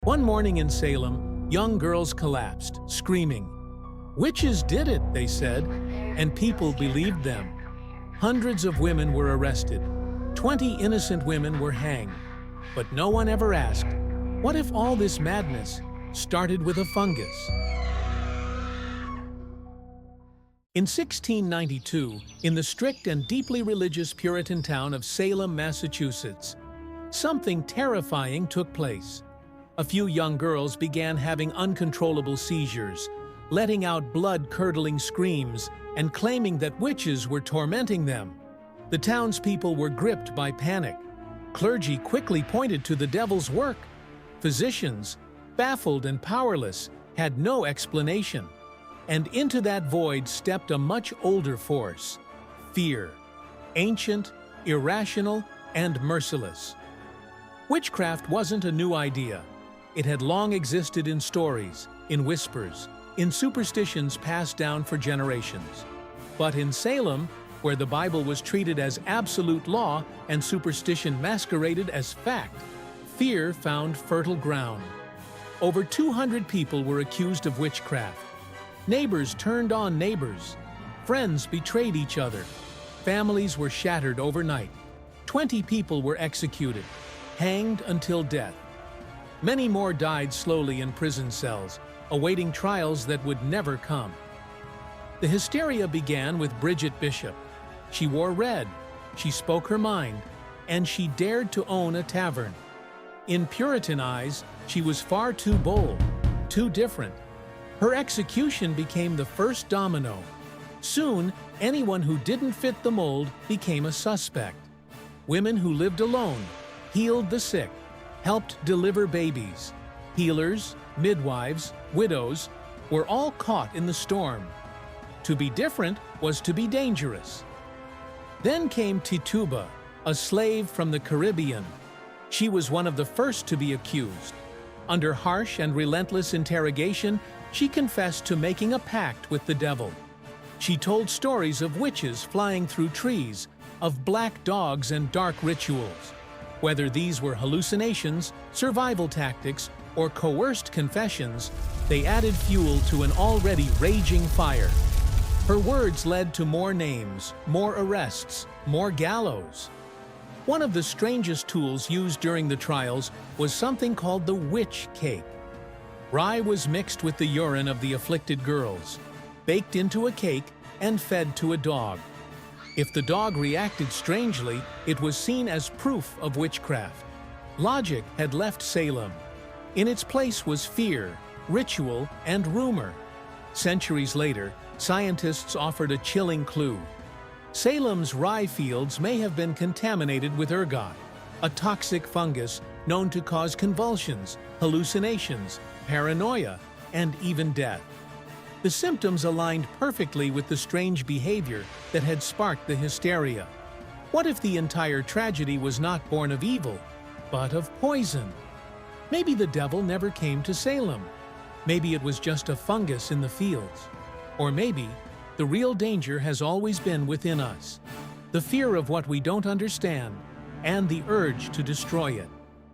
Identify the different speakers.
Speaker 1: One morning in Salem, young girls collapsed, screaming. "Witches did it," they said, and people believed them. Hundreds of women were arrested. 20 innocent women were hanged. But no one ever asked, what if all this madness started with a fungus? In 1692, in the strict and deeply religious Puritan town of Salem, Massachusetts, something terrifying took place. A few young girls began having uncontrollable seizures, letting out blood-curdling screams and claiming that witches were tormenting them. The townspeople were gripped by panic. Clergy quickly pointed to the devil's work. Physicians, baffled and powerless, had no explanation. And into that void stepped a much older force: fear. Ancient, irrational, and merciless. Witchcraft wasn't a new idea. It had long existed in stories, in whispers, in superstitions passed down for generations. But in Salem, where the Bible was treated as absolute law and superstition masqueraded as fact, fear found fertile ground. Over 200 people were accused of witchcraft. Neighbors turned on neighbors. Friends betrayed each other. Families were shattered overnight. 20 people were executed, hanged until death. Many more died slowly in prison cells, awaiting trials that would never come. The hysteria began with Bridget Bishop. She wore red, she spoke her mind, and she dared to own a tavern. In Puritan eyes, she was far too bold, too different. Her execution became the first domino. Soon, anyone who didn't fit the mold became a suspect. Women who lived alone, healed the sick, helped deliver babies. Healers, midwives, widows were all caught in the storm. To be different was to be dangerous. Then came Tituba, a slave from the Caribbean. She was one of the first to be accused. Under harsh and relentless interrogation, she confessed to making a pact with the devil. She told stories of witches flying through trees, of black dogs and dark rituals. Whether these were hallucinations, survival tactics, or coerced confessions, they added fuel to an already raging fire. Her words led to more names, more arrests, more gallows. One of the strangest tools used during the trials was something called the witch cake. Rye was mixed with the urine of the afflicted girls, baked into a cake, and fed to a dog. If the dog reacted strangely, it was seen as proof of witchcraft. Logic had left Salem. In its place was fear, ritual, and rumor. Centuries later, scientists offered a chilling clue. Salem's rye fields may have been contaminated with ergot, a toxic fungus known to cause convulsions, hallucinations, paranoia, and even death. The symptoms aligned perfectly with the strange behavior that had sparked the hysteria. What if the entire tragedy was not born of evil, but of poison? Maybe the devil never came to Salem. Maybe it was just a fungus in the fields. Or maybe the real danger has always been within us, the fear of what we don't understand and the urge to destroy it.